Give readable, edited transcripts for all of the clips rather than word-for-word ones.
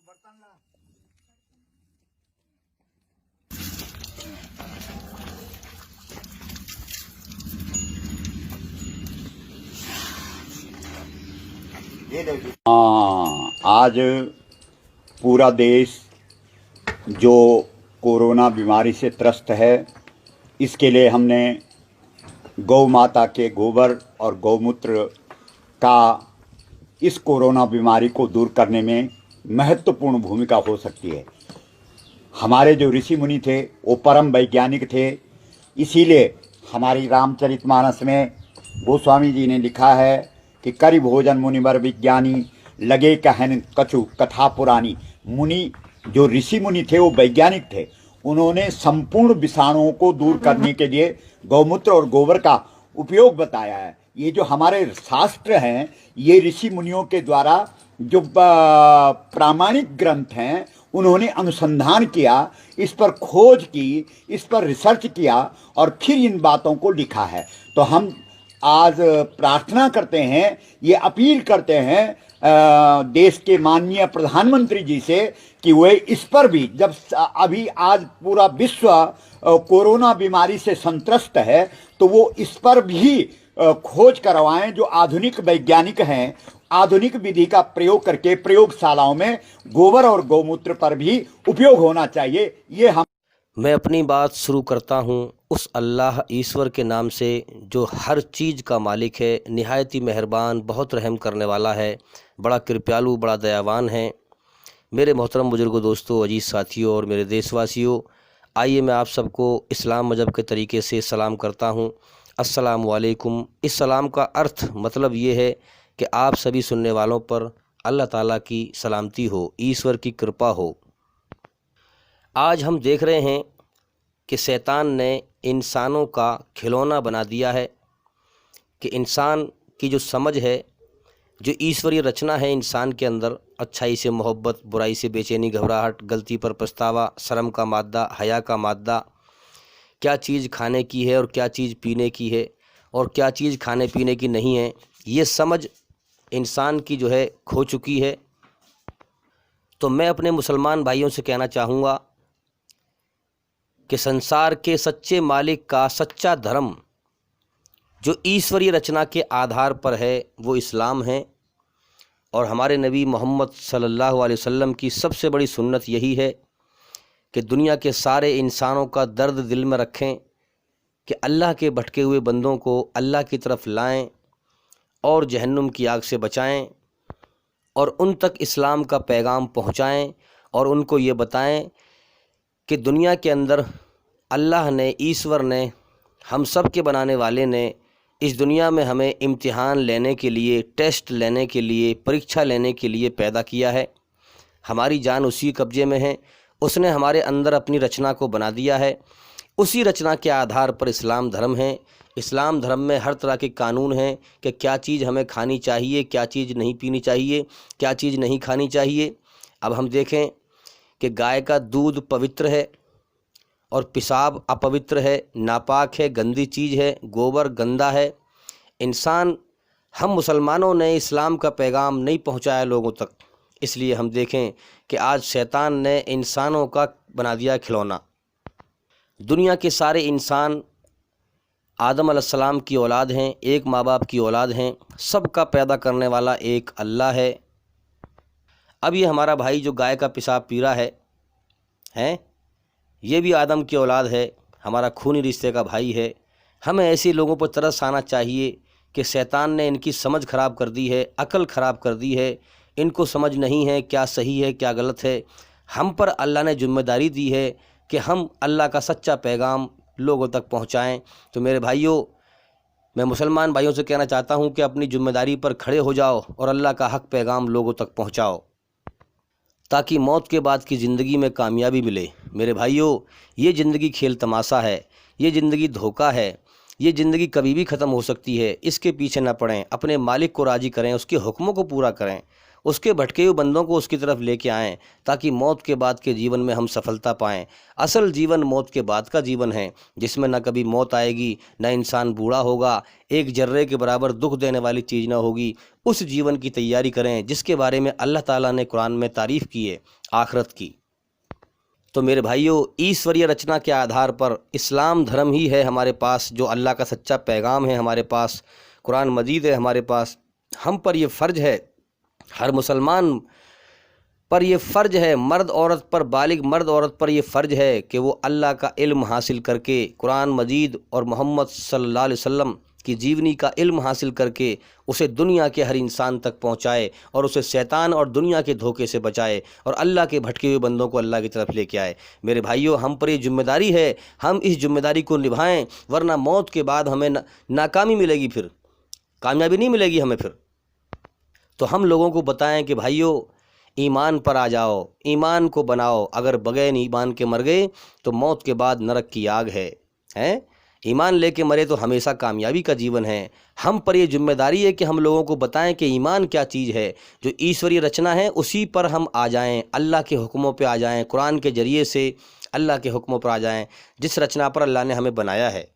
बर्तन ला। आज पूरा देश जो कोरोना बीमारी से त्रस्त है, इसके लिए हमने गौ माता के गोबर और गौमूत्र का इस कोरोना बीमारी को दूर करने में महत्वपूर्ण भूमिका हो सकती है। हमारे जो ऋषि मुनि थे वो परम वैज्ञानिक थे, इसीलिए हमारी रामचरितमानस में गोस्वामी जी ने लिखा है कि करि भोजन मुनिवर विज्ञानी, लगे कहन कछु कथा पुरानी। मुनि जो ऋषि मुनि थे वो वैज्ञानिक थे, उन्होंने संपूर्ण विषाणुओं को दूर करने के लिए गौमूत्र और गोबर का उपयोग बताया है। ये जो हमारे शास्त्र हैं, ये ऋषि मुनियों के द्वारा जो प्रामाणिक ग्रंथ हैं, उन्होंने अनुसंधान किया, इस पर खोज की, इस पर रिसर्च किया और फिर इन बातों को लिखा है। तो हम आज प्रार्थना करते हैं, ये अपील करते हैं देश के माननीय प्रधानमंत्री जी से कि वे इस पर भी, जब अभी आज पूरा विश्व कोरोना बीमारी से संत्रस्त है, तो वो इस पर भी खोज करवाएं। जो आधुनिक वैज्ञानिक हैं, आधुनिक विधि का प्रयोग करके प्रयोगशालाओं में गोबर और गौमूत्र पर भी उपयोग होना चाहिए। ये हम मैं अपनी बात शुरू करता हूँ उस अल्लाह ईश्वर के नाम से जो हर चीज़ का मालिक है, निहायत ही मेहरबान, बहुत रहम करने वाला है, बड़ा कृपालु, बड़ा दयावान है। मेरे मोहतरम बुजुर्गों, दोस्तों, अजीज़ साथियों और मेरे देशवासियों, आइए मैं आप सबको इस्लाम मज़हब के तरीके से सलाम करता हूँ। अस्सलामु अलैकुम। इस सलाम का अर्थ मतलब ये है कि आप सभी सुनने वालों पर अल्लाह ताला की सलामती हो, ईश्वर की कृपा हो। आज हम देख रहे हैं कि शैतान ने इंसानों का खिलौना बना दिया है, कि इंसान की जो समझ है, जो ईश्वरीय रचना है इंसान के अंदर, अच्छाई से मोहब्बत, बुराई से बेचैनी, घबराहट, गलती पर पछतावा, शर्म का मादा, हया का मादा, क्या चीज़ खाने की है और क्या चीज़ पीने की है और क्या चीज़ खाने पीने की नहीं है, ये समझ इंसान की जो है खो चुकी है। तो मैं अपने मुसलमान भाइयों से कहना चाहूँगा कि संसार के सच्चे मालिक का सच्चा धर्म जो ईश्वरीय रचना के आधार पर है वो इस्लाम है, और हमारे नबी मोहम्मद सल्लल्लाहु अलैहि वसल्लम की सबसे बड़ी सुन्नत यही है कि दुनिया के सारे इंसानों का दर्द दिल में रखें, कि अल्लाह के भटके हुए बंदों को अल्लाह की तरफ लाएं और जहन्नुम की आग से बचाएं, और उन तक इस्लाम का पैगाम पहुंचाएं और उनको ये बताएं कि दुनिया के अंदर अल्लाह ने, ईश्वर ने, हम सब के बनाने वाले ने इस दुनिया में हमें इम्तिहान लेने के लिए, टेस्ट लेने के लिए, परीक्षा लेने के लिए पैदा किया है। हमारी जान उसी कब्जे में है, उसने हमारे अंदर अपनी रचना को बना दिया है। उसी रचना के आधार पर इस्लाम धर्म है। इस्लाम धर्म में हर तरह के कानून हैं कि क्या चीज़ हमें खानी चाहिए, क्या चीज़ नहीं पीनी चाहिए, क्या चीज़ नहीं खानी चाहिए। अब हम देखें कि गाय का दूध पवित्र है और पेशाब अपवित्र है, नापाक है, गंदी चीज़ है, गोबर गंदा है। हम मुसलमानों ने इस्लाम का पैगाम नहीं पहुंचाया लोगों तक, इसलिए हम देखें कि आज शैतान ने इंसानों का बना दिया खिलौना। दुनिया के सारे इंसान आदम अलैहिस्सलाम की औलाद हैं, एक माँ बाप की औलाद हैं, सबका पैदा करने वाला एक अल्लाह है। अब ये हमारा भाई जो गाय का पेशाब पी रहा है, ये भी आदम की औलाद है, हमारा खूनी रिश्ते का भाई है। हमें ऐसे लोगों पर तरस आना चाहिए कि शैतान ने इनकी समझ ख़राब कर दी है, अकल ख़राब कर दी है, इनको समझ नहीं है क्या सही है क्या गलत है। हम पर अल्लाह ने जिम्मेदारी दी है कि हम अल्लाह का सच्चा पैगाम लोगों तक पहुंचाएं। तो मेरे भाइयों, मैं मुसलमान भाइयों से कहना चाहता हूं कि अपनी जिम्मेदारी पर खड़े हो जाओ और अल्लाह का हक पैगाम लोगों तक पहुंचाओ, ताकि मौत के बाद की ज़िंदगी में कामयाबी मिले। मेरे भाइयों, ये ज़िंदगी खेल तमाशा है, ये ज़िंदगी धोखा है, ये ज़िंदगी कभी भी ख़त्म हो सकती है। इसके पीछे ना पड़ें, अपने मालिक को राज़ी करें, उसके हुक्मों को पूरा करें, उसके भटके हुए बंदों को उसकी तरफ लेके आएं, ताकि मौत के बाद के जीवन में हम सफलता पाएं। असल जीवन मौत के बाद का जीवन है, जिसमें ना कभी मौत आएगी, ना इंसान बूढ़ा होगा, एक जर्रे के बराबर दुख देने वाली चीज़ ना होगी। उस जीवन की तैयारी करें जिसके बारे में अल्लाह ताला ने कुरान में तारीफ़ की है, आखिरत की। तो मेरे भाइयों, ईश्वरीय रचना के आधार पर इस्लाम धर्म ही है हमारे पास, जो अल्लाह का सच्चा पैगाम है हमारे पास, कुरान मजीद है हमारे पास। हम पर यह फ़र्ज़ है, हर मुसलमान पर यह फ़र्ज़ है, मर्द औरत पर, बालिग मर्द औरत पर यह फ़र्ज़ है कि वो अल्लाह का इल्म हासिल करके, कुरान मजीद और मोहम्मद सल्लल्लाहु अलैहि वसल्लम की जीवनी का इल्म हासिल करके उसे दुनिया के हर इंसान तक पहुंचाए और उसे शैतान और दुनिया के धोखे से बचाए और अल्लाह के भटके हुए बंदों को अल्लाह की तरफ लेके आए। मेरे भाइयों, हम पर ये जिम्मेदारी है, हम इस जिम्मेदारी को निभाएं, वरना मौत के बाद हमें नाकामी मिलेगी, फिर कामयाबी नहीं मिलेगी हमें फिर। तो हम लोगों को बताएं कि भाइयों, ईमान पर आ जाओ, ईमान को बनाओ। अगर बगैर ईमान के मर गए तो मौत के बाद नरक की आग है, हैं? ईमान लेके मरे तो हमेशा कामयाबी का जीवन है। हम पर यह जिम्मेदारी है कि हम लोगों को बताएं कि ईमान क्या चीज़ है, जो ईश्वरीय रचना है उसी पर हम आ जाएं, अल्लाह के हुक्मों पे आ जाएं, कुरान के ज़रिए से अल्लाह के हुक्मों पर आ जाएं, जिस रचना पर अल्लाह ने हमें बनाया है।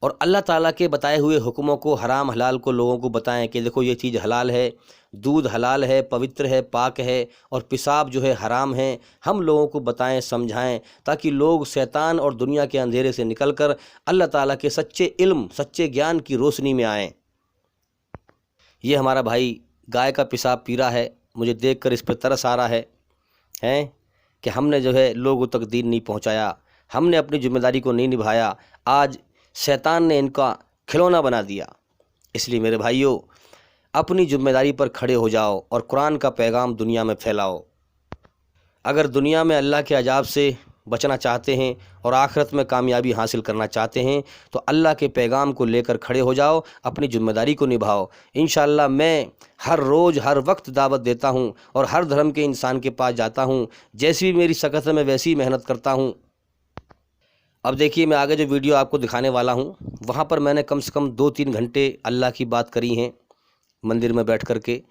और अल्लाह ताला के बताए हुए हुक्मों को, हराम हलाल को लोगों को बताएं कि देखो ये चीज़ हलाल है, दूध हलाल है, पवित्र है, पाक है, और पेशाब जो है हराम है। हम लोगों को बताएं, समझाएं, ताकि लोग शैतान और दुनिया के अंधेरे से निकलकर अल्लाह ताला के सच्चे इल्म, सच्चे ज्ञान की रोशनी में आएँ। ये हमारा भाई गाय का पेशाब पी रहा है, मुझे देखकर इस पर तरस आ रहा है कि हमने जो है लोगों तक दीन नहीं पहुंचाया, हमने अपनी जिम्मेदारी को नहीं निभाया, आज शैतान ने इनका खिलौना बना दिया। इसलिए मेरे भाइयों, अपनी जिम्मेदारी पर खड़े हो जाओ और कुरान का पैगाम दुनिया में फैलाओ। अगर दुनिया में अल्लाह के अजाब से बचना चाहते हैं और आखिरत में कामयाबी हासिल करना चाहते हैं तो अल्लाह के पैगाम को लेकर खड़े हो जाओ, अपनी जिम्मेदारी को निभाओ। इंशाअल्लाह मैं हर रोज़ हर वक्त दावत देता हूं और हर धर्म के इंसान के पास जाता हूं, जैसी भी मेरी सकत है मैं वैसी ही मेहनत करता हूं। अब देखिए, मैं आगे जो वीडियो आपको दिखाने वाला हूँ, वहाँ पर मैंने कम से कम 2-3 घंटे अल्लाह की बात करी हैं मंदिर में बैठ कर के,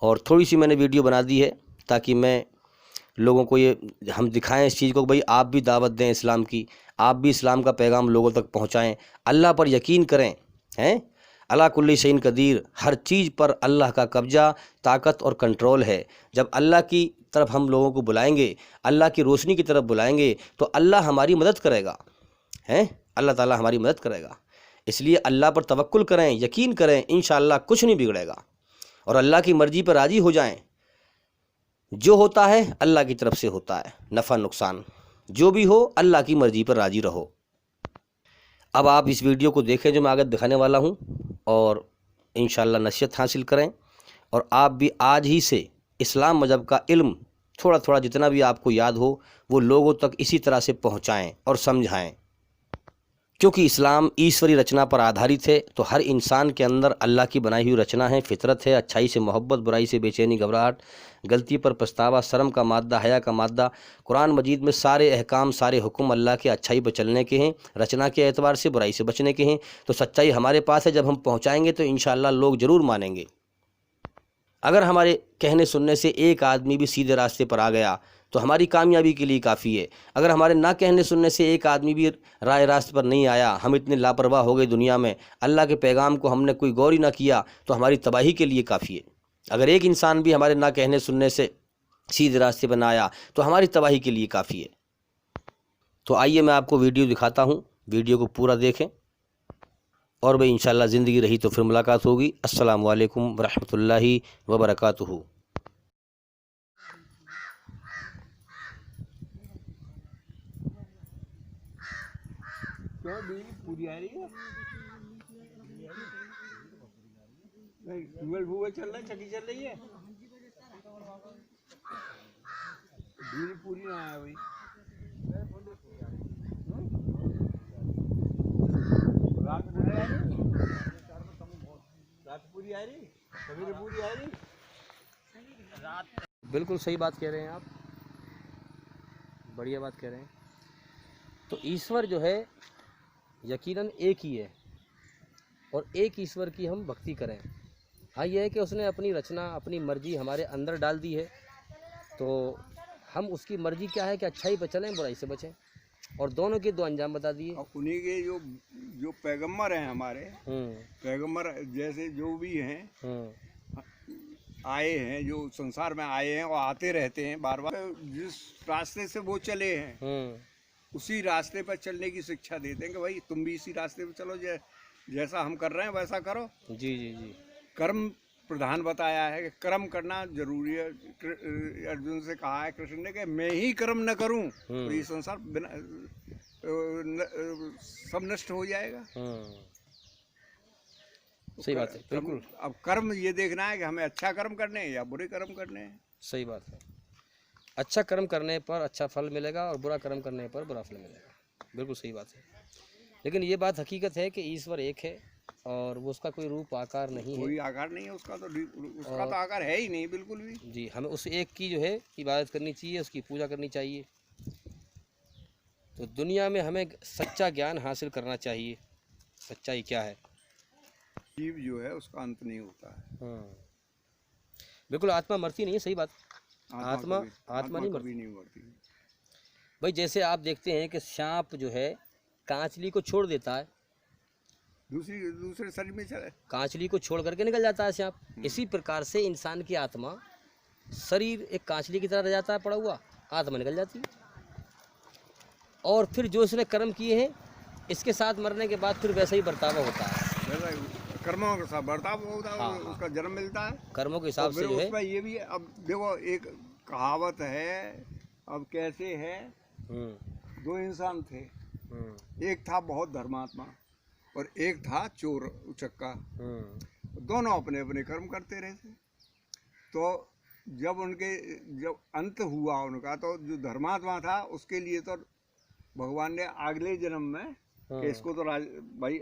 और थोड़ी सी मैंने वीडियो बना दी है ताकि मैं लोगों को ये हम दिखाएं इस चीज़ को, भाई आप भी दावत दें इस्लाम की, आप भी इस्लाम का पैगाम लोगों तक पहुँचाएँ, अल्लाह पर यकीन करें, हैं? अला कुल्ली शैइन कदीर, हर चीज़ पर अल्लाह का कब्जा, ताकत और कंट्रोल है। जब अल्लाह की तरफ हम लोगों को बुलाएंगे, अल्लाह की रोशनी की तरफ बुलाएंगे, तो अल्लाह हमारी मदद करेगा, हैं? अल्लाह ताला हमारी मदद करेगा। इसलिए अल्लाह पर तवक्कुल करें, यकीन करें, इंशाअल्लाह कुछ नहीं बिगड़ेगा, और अल्लाह की मर्ज़ी पर राज़ी हो जाएं। जो होता है अल्लाह की तरफ से होता है, नफ़ा नुकसान जो भी हो अल्लाह की मर्ज़ी पर राज़ी रहो। अब आप इस वीडियो को देखें जो मैं आगे दिखाने वाला हूँ, और इंशाअल्लाह नसीहत हासिल करें, और आप भी आज ही से इस्लाम मज़हब का इल्म थोड़ा थोड़ा जितना भी आपको याद हो वो लोगों तक इसी तरह से पहुँचाएँ और समझाएँ। क्योंकि इस्लाम ईश्वरी रचना पर आधारित है, तो हर इंसान के अंदर अल्लाह की बनाई हुई रचना है, फितरत है, अच्छाई से मोहब्बत, बुराई से बेचैनी, घबराहट, गलती पर पछतावा, शर्म का मादा, हया का मादा। कुरान मजीद में सारे अहकाम, सारे हुक्म अल्लाह के अच्छाई पर चलने के हैं, रचना के एतबार से, बुराई से बचने के हैं। तो सच्चाई हमारे पास है, जब हम पहुँचाएँगे तो इंशाअल्लाह लोग ज़रूर मानेंगे। अगर हमारे कहने सुनने से एक आदमी भी सीधे रास्ते पर आ गया तो हमारी कामयाबी के लिए काफ़ी है। अगर हमारे ना कहने सुनने से एक आदमी भी राह रास्ते पर नहीं आया, हम इतने लापरवाह हो गए दुनिया में, अल्लाह के पैगाम को हमने कोई गौर ही ना किया, तो हमारी तबाही के लिए काफ़ी है। अगर एक इंसान भी हमारे ना कहने सुनने से सीधे रास्ते पर ना आया तो हमारी तबाही के लिए काफ़ी है। तो आइए मैं आपको वीडियो दिखाता हूँ, वीडियो को पूरा देखें, और भाई इंशाअल्लाह ज़िंदगी रही तो फिर मुलाकात होगी। अस्सलामु अलैकुम वरहमतुल्लाहि वबरकातुहू। क्यों बिजली पूरी आ रही है? नहीं, ट्यूबवेल वूबेल चल रहा है, चक्की चल रही है, बिजली पूरी ना आया भाई। रात पूरी आ रही, रात पूरी आ रही, सवेरे पूरी आ रही, रात। बिल्कुल सही बात कह रहे हैं आप, बढ़िया बात कह रहे हैं। तो ईश्वर जो है यकीनन एक ही है, और एक ईश्वर की हम भक्ति करें। हाँ, ये है कि उसने अपनी रचना, अपनी मर्जी हमारे अंदर डाल दी है, तो हम उसकी मर्जी क्या है कि अच्छाई पर चलें, बुराई से बचें, और दोनों के दो अंजाम बता दिए। और उन्हीं के जो जो पैगम्बर हैं हमारे, पैगम्बर जैसे जो भी हैं आए हैं, जो संसार में आए हैं और आते रहते हैं बार बार, जिस रास्ते से वो चले हैं उसी रास्ते पर चलने की शिक्षा देते हैं कि भाई तुम भी इसी रास्ते पर चलो, जैसा हम कर रहे हैं वैसा करो। जी जी जी। कर्म प्रधान बताया है कि कर्म करना जरूरी है। अर्जुन से कहा है कृष्ण ने कि मैं ही कर्म न करूं तो ये संसार बिना सब नष्ट हो जाएगा। सही बात है, बिल्कुल। अब कर्म ये देखना है कि हमें अच्छा कर्म करने हैं या बुरे कर्म करने हैं। सही बात है। अच्छा कर्म करने पर अच्छा फल मिलेगा और बुरा कर्म करने पर बुरा फल मिलेगा, बिल्कुल सही बात है। लेकिन ये बात हकीकत है कि ईश्वर एक है और वो उसका कोई रूप आकार नहीं है। कोई आकार नहीं है उसका, तो आकार है ही नहीं बिल्कुल भी। जी, हमें उस एक की जो है इबादत करनी चाहिए, उसकी पूजा करनी चाहिए। तो दुनिया में हमें सच्चा ज्ञान हासिल करना चाहिए। सच्चाई क्या है? जीव जो है उसका अंत नहीं होता है। बिल्कुल, आत्मा मरती नहीं है, सही बात। आत्मा नहीं मरती भाई। जैसे आप देखते हैं कि सांप जो है कांचली को छोड़ देता है, दूसरे शरीर में चले, कांचली को छोड़ करके निकल जाता है सांप। इसी प्रकार से इंसान की आत्मा, शरीर एक कांचली की तरह रह जाता है पड़ा हुआ, आत्मा निकल जाती है। और फिर जो इसने कर्म किए हैं इसके साथ मरने के बाद फिर वैसा ही बर्ताव होता है, कर्मों के साथ बर्ताव होता है। हाँ, उसका जन्म मिलता है कर्मों के हिसाब से जो है। ये भी है। अब देखो एक कहावत है, अब कैसे है, दो इंसान थे, एक था बहुत धर्मात्मा और एक था चोर उचक्का। दोनों अपने अपने कर्म करते रहे थे। तो जब अंत हुआ उनका, तो जो धर्मात्मा था उसके लिए तो भगवान ने अगले जन्म में कि इसको तो भाई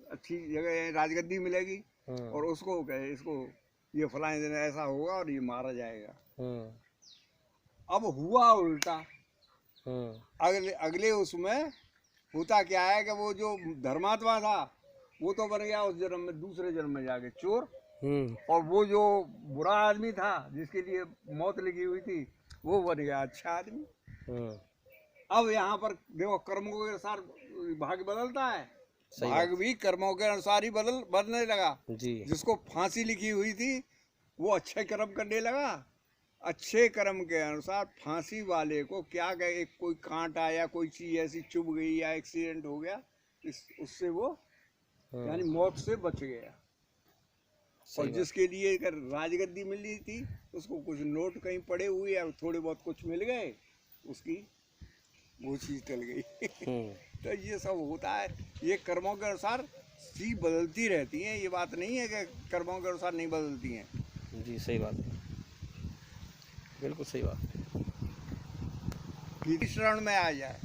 अच्छी जगह राजगद्दी मिलेगी, और उसको कहे इसको ये फलाने दिन ऐसा होगा और ये मारा जाएगा। अब हुआ उल्टा। अगले उसमें होता क्या है कि वो जो धर्मात्मा था वो तो बन गया उस जन्म में, दूसरे जन्म में जाके चोर। और वो जो बुरा आदमी था जिसके लिए मौत लिखी हुई थी वो बन गया अच्छा आदमी। अब यहाँ पर देखो कर्मों के अनुसार भाग्य बदलता है, भाग्य भी कर्मों के अनुसार ही बदलने लगा जी। जिसको फांसी लिखी हुई थी वो अच्छे कर्म करने लगा, अच्छे कर्म के अनुसार फांसी वाले को क्या कहे, कोई कांटा या कोई चीज ऐसी चुभ गई या एक्सीडेंट हो गया, उससे वो यानी मौत से बच गया। और जिसके लिए राजगद्दी मिली थी उसको कुछ नोट कहीं पड़े हुए या थोड़े बहुत कुछ मिल गए, उसकी वो चीज टल गई। तो ये सब होता है, ये कर्मों के अनुसार चीज बदलती रहती है। ये बात नहीं है कि कर्मों के अनुसार नहीं बदलती हैं। जी सही बात है, बिल्कुल सही बात है। किसी शरण में आ जाए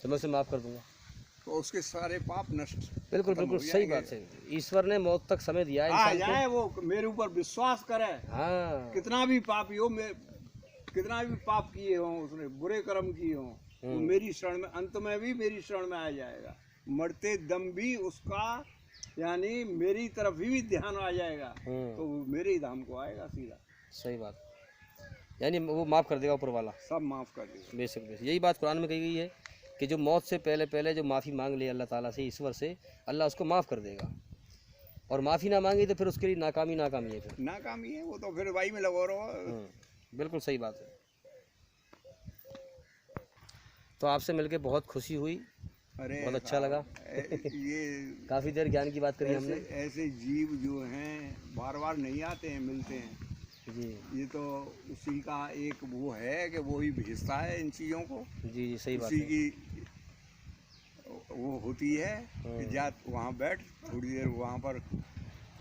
तो मैं उसे माफ़ कर दूंगा तो उसके सारे पाप नष्ट। बिल्कुल बिल्कुल सही बात है। ईश्वर ने मौत तक समय दिया है आ जाए, वो मेरे ऊपर विश्वास करे। हाँ, कितना भी पापी हो, कितना भी पाप किए हों उसने, बुरे कर्म किए हों, तो मेरी शरण में, अंत में भी मेरी शरण में आ जाएगा। मरते दम भी उसका यानी मेरी तरफ ही भी ध्यान आ जाएगा, तो वो मेरे ही धाम को आएगा सीधा। सही बात, यानी वो माफ़ कर देगा ऊपर वाला, सब माफ़ कर देगा। बेशक बेशक, यही बात कुरान में कही गई है कि जो मौत से पहले जो माफ़ी मांग ले अल्लाह ताला से, ईश्वर से, अल्लाह उसको माफ़ कर देगा। और माफ़ी ना मांगी तो फिर उसके लिए नाकामी है, फिर नाकामी है, वो तो फिर वही में लगा रहो। बिल्कुल सही बात है। तो आपसे मिलके बहुत खुशी हुई, बहुत अच्छा लगा। ये काफ़ी देर ज्ञान की बात करी हमने। ऐसे जीव जो हैं बार बार नहीं आते हैं, मिलते हैं जी। ये तो उसी का एक वो है कि वो ही भेजता है इन चीज़ों को। जी जी सही बात है। उसी की वो होती है कि जा वहाँ बैठ थोड़ी देर वहाँ पर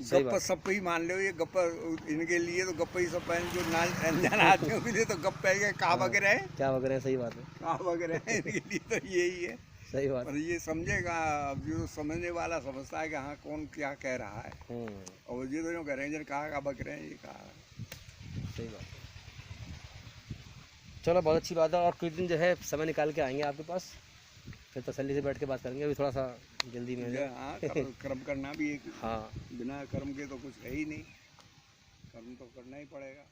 गप्पा सप्पा ही मान लो। ये गप्पा इनके लिए तो गप्पा ही सप्पा है, जो अनजान आदमियों के लिए तो गप्पा के कहा वगैरह है, क्या वगैरह, सही बात है, कहा वगैरह है, इनके लिए तो यही है। सही बात। और ये समझेगा, अब जो समझने वाला समझता है कि हाँ कौन क्या कह रहा है, और ये तो जो कह रहे हैं, जिन कहा बक रहे हैं, ये कहा। सही बात। चलो बहुत अच्छी बात है। और कुछ दिन जो है समय निकाल के आएंगे आपके पास, फिर तसल्ली से बैठ के बात करेंगे अभी थोड़ा सा जल्दी में। हाँ, कर्म करना भी एक, हाँ बिना कर्म के तो कुछ है ही नहीं, कर्म तो करना ही पड़ेगा।